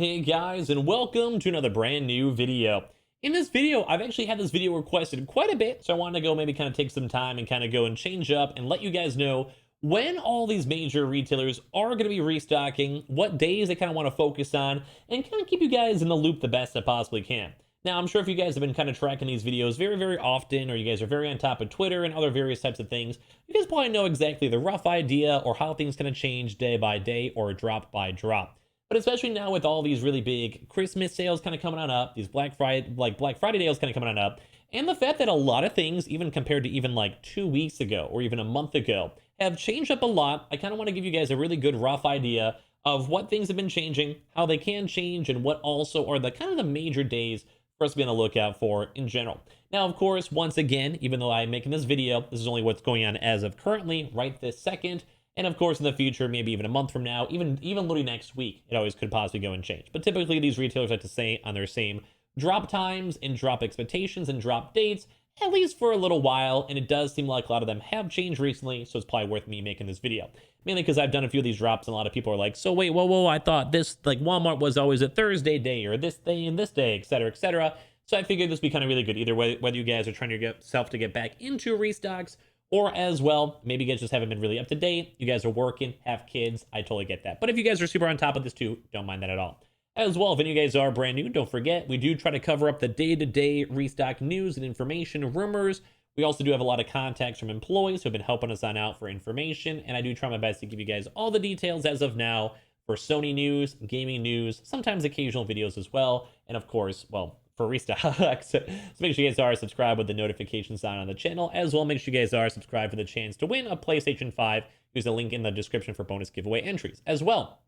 Hey guys, and welcome to another brand new video. In this video, I've actually had this video requested quite a bit, so I wanted to go maybe kind of take some time and kind of go and change up and let you guys know when all these major retailers are going to be restocking, what days they kind of want to focus on, and kind of keep you guys in the loop the best I possibly can. Now, I'm sure if you guys have been kind of tracking these videos very, very often, or you guys are very on top of Twitter and other various types of things, you guys probably know exactly the rough idea or how things kind of change day by day or drop by drop. But especially now with all these really big Christmas sales kind of coming on up, these Black Friday deals kind of coming on up, and the fact that a lot of things, even compared to even like 2 weeks ago or even a month ago, have changed up a lot, I kind of want to give you guys a really good rough idea of what things have been changing, how they can change, and what also are the kind of the major days for us to be on the lookout for in general. Now, of course, once again, even though I'm making this video, this is only what's going on as of currently, right this second. And of course, in the future, maybe even a month from now, even literally next week, it always could possibly go and change. But typically, these retailers like to stay on their same drop times and drop expectations and drop dates, at least for a little while. And it does seem like a lot of them have changed recently, so it's probably worth me making this video. Mainly because I've done a few of these drops, and a lot of people are like, so wait, whoa, I thought this, like Walmart was always a Thursday day, or this day and this day, etc., etc. So I figured this would be kind of really good, either way, whether you guys are trying to get yourself to get back into restocks, or as well, maybe you guys just haven't been really up to date. You guys are working, have kids. I totally get that. But if you guys are super on top of this too, don't mind that at all. As well, if any of you guys are brand new, don't forget, we do try to cover up the day-to-day restock news and information, rumors. We also do have a lot of contacts from employees who have been helping us on out for information. And I do try my best to give you guys all the details as of now for Sony news, gaming news, sometimes occasional videos as well. And of course, well, for Restocks. So make sure you guys are subscribed with the notifications on the channel. As well, make sure you guys are subscribed for the chance to win a PlayStation 5. Use the link in the description for bonus giveaway entries. As well,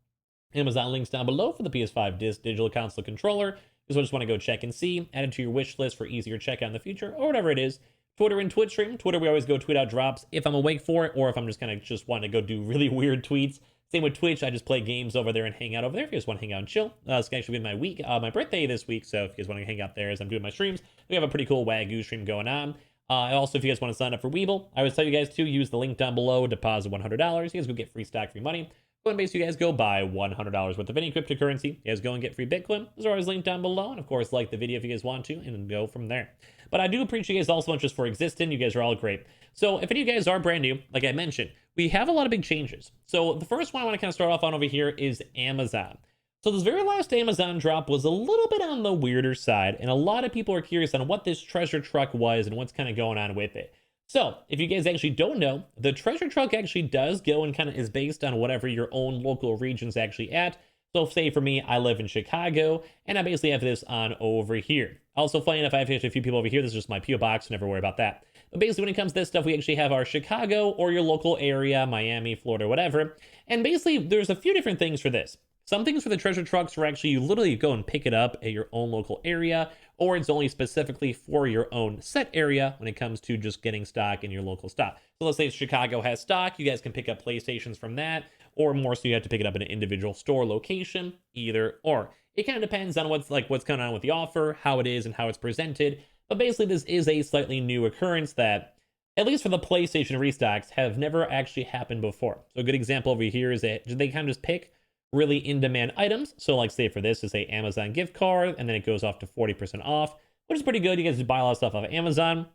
Amazon links down below for the PS5 Digital Console Controller. Because I just want to go check and see. Add it to your wish list for easier checkout in the future, or whatever it is. Twitter and Twitch stream. Twitter, we always go tweet out drops if I'm awake for it, or if I'm just kind of just want to go do really weird tweets. Same with Twitch, I just play games over there and hang out over there if you guys want to hang out and chill. It's actually been my birthday this week, so if you guys want to hang out there as I'm doing my streams, we have a pretty cool Wagyu stream going on. Also, if you guys want to sign up for Weeble, I always tell you guys to use the link down below, deposit $100. You guys go get free stock, free money. Coinbase, you guys go buy $100 worth of any cryptocurrency. You guys go and get free Bitcoin. Those are always linked down below. And of course, like the video if you guys want to, and go from there. But I do appreciate you guys also much just for existing. You guys are all great. So if any of you guys are brand new, like I mentioned, we have a lot of big changes. So the first one I want to kind of start off on over here is Amazon. So this very last Amazon drop was a little bit on the weirder side, and a lot of people are curious on what this treasure truck was and what's kind of going on with it. So if you guys actually don't know, the treasure truck actually does go and kind of is based on whatever your own local region's actually at. So say for me, I live in Chicago, and I basically have this on over here. Also, funny enough, I have a few people over here. This is just my PO box, so never worry about that. But basically, when it comes to this stuff, we actually have our Chicago or your local area, Miami, Florida, whatever. And basically, there's a few different things for this. Some things for the treasure trucks are actually you literally go and pick it up at your own local area, or it's only specifically for your own set area when it comes to just getting stock in your local stock. So let's say Chicago has stock, you guys can pick up PlayStations from that, or more so you have to pick it up in an individual store location, either or. It kind of depends on what's going on with the offer, how it is, and how it's presented. But basically, this is a slightly new occurrence that, at least for the PlayStation restocks, have never actually happened before. So a good example over here is that they kind of just pick really in-demand items. So like say for this is a Amazon gift card, and then it goes off to 40% off, which is pretty good. You guys just buy a lot of stuff off of Amazon.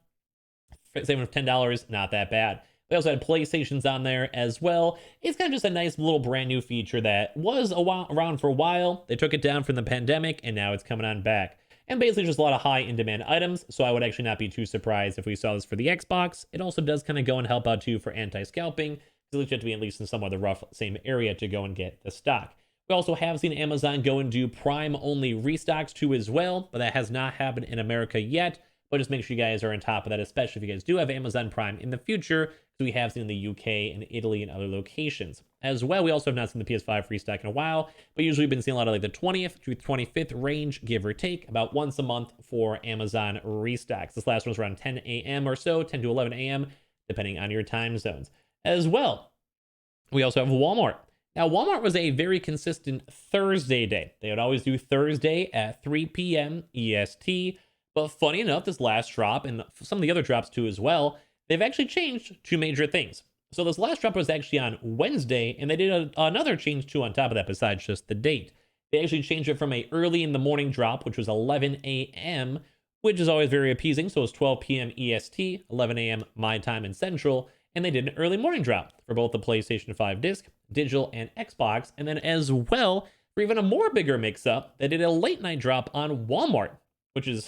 Saving with $10, not that bad. They also had PlayStations on there as well. It's kind of just a nice little brand new feature that was around for a while. They took it down from the pandemic, and now it's coming on back. And basically just a lot of high in-demand items, so I would actually not be too surprised if we saw this for the Xbox. It also does kind of go and help out too for anti-scalping, because you have to be at least in somewhat the rough same area to go and get the stock. We also have seen Amazon go and do Prime-only restocks too as well, but that has not happened in America yet. But just make sure you guys are on top of that, especially if you guys do have Amazon Prime in the future, because we have seen in the UK and Italy and other locations. As well, we also have not seen the PS5 restock in a while, but usually we've been seeing a lot of like the 20th to 25th range, give or take, about once a month for Amazon restocks. This last one was around 10 a.m. or so, 10 to 11 a.m., depending on your time zones. As well, we also have Walmart. Now, Walmart was a very consistent Thursday day. They would always do Thursday at 3 p.m. EST. But funny enough, this last drop, and some of the other drops too as well, they've actually changed two major things. So this last drop was actually on Wednesday, and they did another change too on top of that besides just the date. They actually changed it from a early in the morning drop, which was 11 a.m., which is always very appeasing. So it was 12 p.m. EST, 11 a.m. my time in Central, and they did an early morning drop for both the PlayStation 5 disc, digital, and Xbox. And then as well, for even a more bigger mix-up, they did a late night drop on Walmart, which is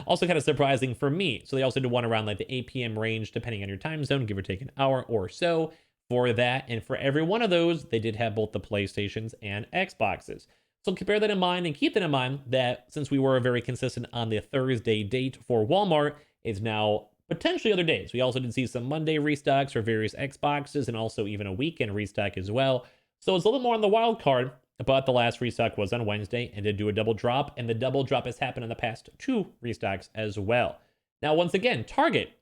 also kind of surprising for me. So they also did one around like the 8 p.m. range, depending on your time zone, give or take an hour or so for that. And for every one of those, they did have both the PlayStations and Xboxes. So bear that in mind and keep that in mind that since we were very consistent on the Thursday date for Walmart, it's now potentially other days. We also did see some Monday restocks for various Xboxes and also even a weekend restock as well. So it's a little more on the wild card, but the last restock was on Wednesday and did do a double drop, and the double drop has happened in the past 2 restocks as well. Now, once again, Target.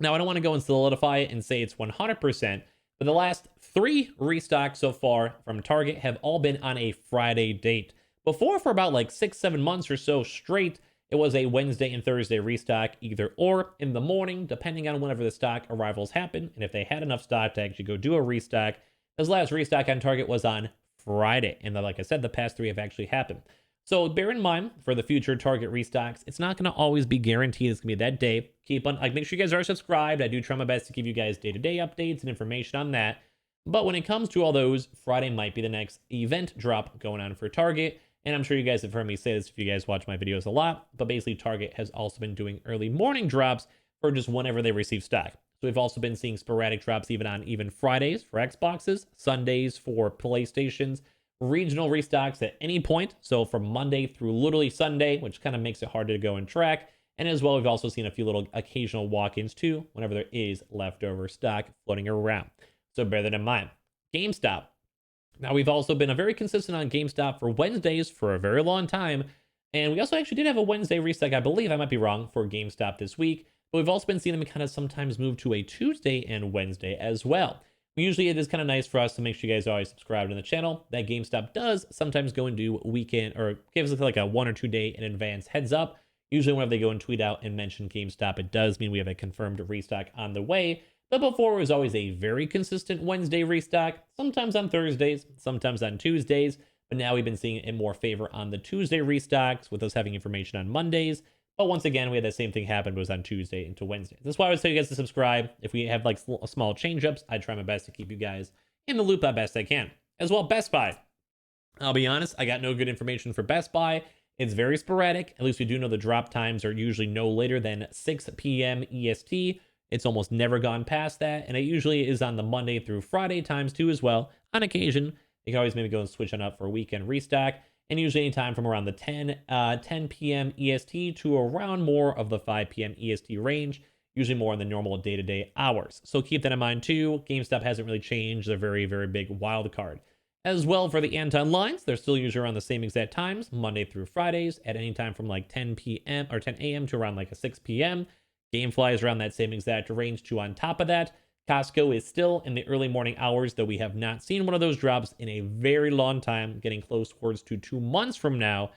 Now, I don't want to go and solidify it and say it's 100%, but the last 3 restocks so far from Target have all been on a Friday date. Before, for about like 6-7 months or so straight, it was a Wednesday and Thursday restock, either or in the morning, depending on whenever the stock arrivals happen, and if they had enough stock to actually go do a restock. This last restock on Target was on Friday, and like I said, the past 3 have actually happened. So bear in mind for the future Target restocks, it's not going to always be guaranteed it's going to be that day. Keep on, make sure you guys are subscribed. I do try my best to give you guys day-to-day updates and information on that. But when it comes to all those, Friday might be the next event drop going on for Target. And I'm sure you guys have heard me say this if you guys watch my videos a lot. But basically, Target has also been doing early morning drops for just whenever they receive stock. So we've also been seeing sporadic drops even on Fridays for Xboxes, Sundays for PlayStations, regional restocks at any point. So from Monday through literally Sunday, which kind of makes it hard to go and track. And as well, we've also seen a few little occasional walk-ins too, whenever there is leftover stock floating around. So bear that in mind. GameStop. Now, we've also been very consistent on GameStop for Wednesdays for a very long time. And we also actually did have a Wednesday restock, I believe, I might be wrong, for GameStop this week. But we've also been seeing them kind of sometimes move to a Tuesday and Wednesday as well. Usually it is kind of nice for us to make sure you guys are always subscribed to the channel. That GameStop does sometimes go and do weekend or gives us like a 1 or 2 day in advance heads up. Usually whenever they go and tweet out and mention GameStop, it does mean we have a confirmed restock on the way. But before, it was always a very consistent Wednesday restock, sometimes on Thursdays, sometimes on Tuesdays. But now we've been seeing it in more favor on the Tuesday restocks, with us having information on Mondays. But once again, we had the same thing happen, but it was on Tuesday into Wednesday. That's why I would tell you guys to subscribe. If we have like small change-ups, I try my best to keep you guys in the loop as best I can. As well, Best Buy. I'll be honest, I got no good information for Best Buy. It's very sporadic. At least we do know the drop times are usually no later than 6 p.m. EST. It's almost never gone past that. And it usually is on the Monday through Friday times too as well. On occasion, you can always maybe go and switch on up for a weekend restock. And usually anytime from around the 10 p.m. EST to around more of the 5 p.m. EST range, usually more in the normal day-to-day hours. So keep that in mind too. GameStop hasn't really changed. They're very, very big wild card. As well for the Anton lines, they're still usually around the same exact times, Monday through Fridays, at any time from like 10 p.m. or 10 a.m. to around like a 6 p.m. Gamefly is around that same exact range too on top of that. Costco is still in the early morning hours, though we have not seen one of those drops in a very long time, getting close towards to 2 months from now.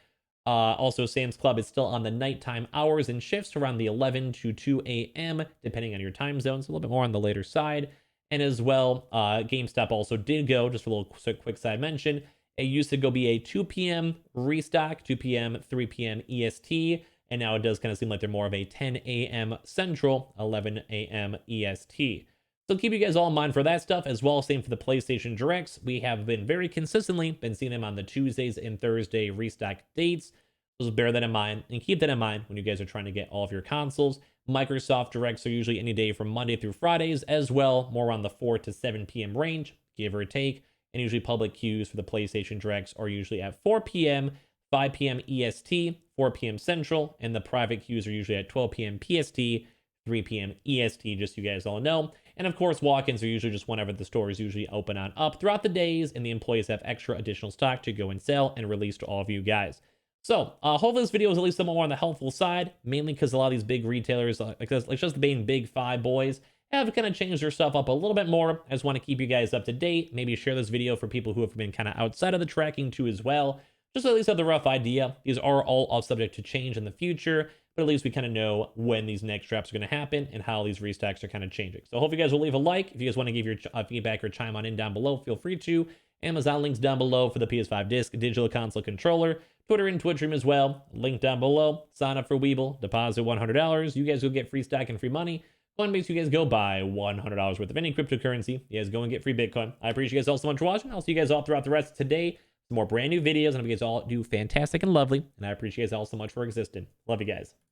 Also, Sam's Club is still on the nighttime hours and shifts around the 11 to 2 a.m., depending on your time zones, a little bit more on the later side. And as well, GameStop also did go, just a little quick side mention, it used to go be a 2 p.m. restock, 2 p.m., 3 p.m. EST, and now it does kind of seem like they're more of a 10 a.m. Central, 11 a.m. EST. So keep you guys all in mind for that stuff as well. Same for the PlayStation Directs. We have been very consistently seeing them on the Tuesdays and Thursday restock dates. So just bear that in mind and keep that in mind when you guys are trying to get all of your consoles. Microsoft Directs are usually any day from Monday through Fridays as well, more around the 4 to 7 p.m. range, give or take. And usually public queues for the PlayStation Directs are usually at 4 p.m., 5 p.m. EST, 4 p.m. Central, and the private queues are usually at 12 p.m. PST, 3 p.m. EST, just so you guys all know. And of course, walk-ins are usually just whenever the store is usually open on up throughout the days, and the employees have extra additional stock to go and sell and release to all of you guys. So, hopefully this video is at least somewhat more on the helpful side, mainly because a lot of these big retailers, like just being big five boys, have kind of changed their stuff up a little bit more. I just want to keep you guys up to date, maybe share this video for people who have been kind of outside of the tracking too as well, just at least have the rough idea. These are all subject to change in the future, but at least we kind of know when these next drops are going to happen and how these restocks are kind of changing. So I hope you guys will leave a like. If you guys want to give your feedback or chime on in down below, feel free to. Amazon links down below for the PS5 disc, digital console controller, Twitter and Twitch stream as well. Link down below. Sign up for Weeble, deposit $100. You guys will get free stock and free money. Coinbase, you guys go buy $100 worth of any cryptocurrency. You guys go and get free Bitcoin. I appreciate you guys all so much for watching. I'll see you guys all throughout the rest of today. Some more brand new videos, and I hope you guys all do fantastic and lovely. And I appreciate you guys all so much for existing. Love you guys.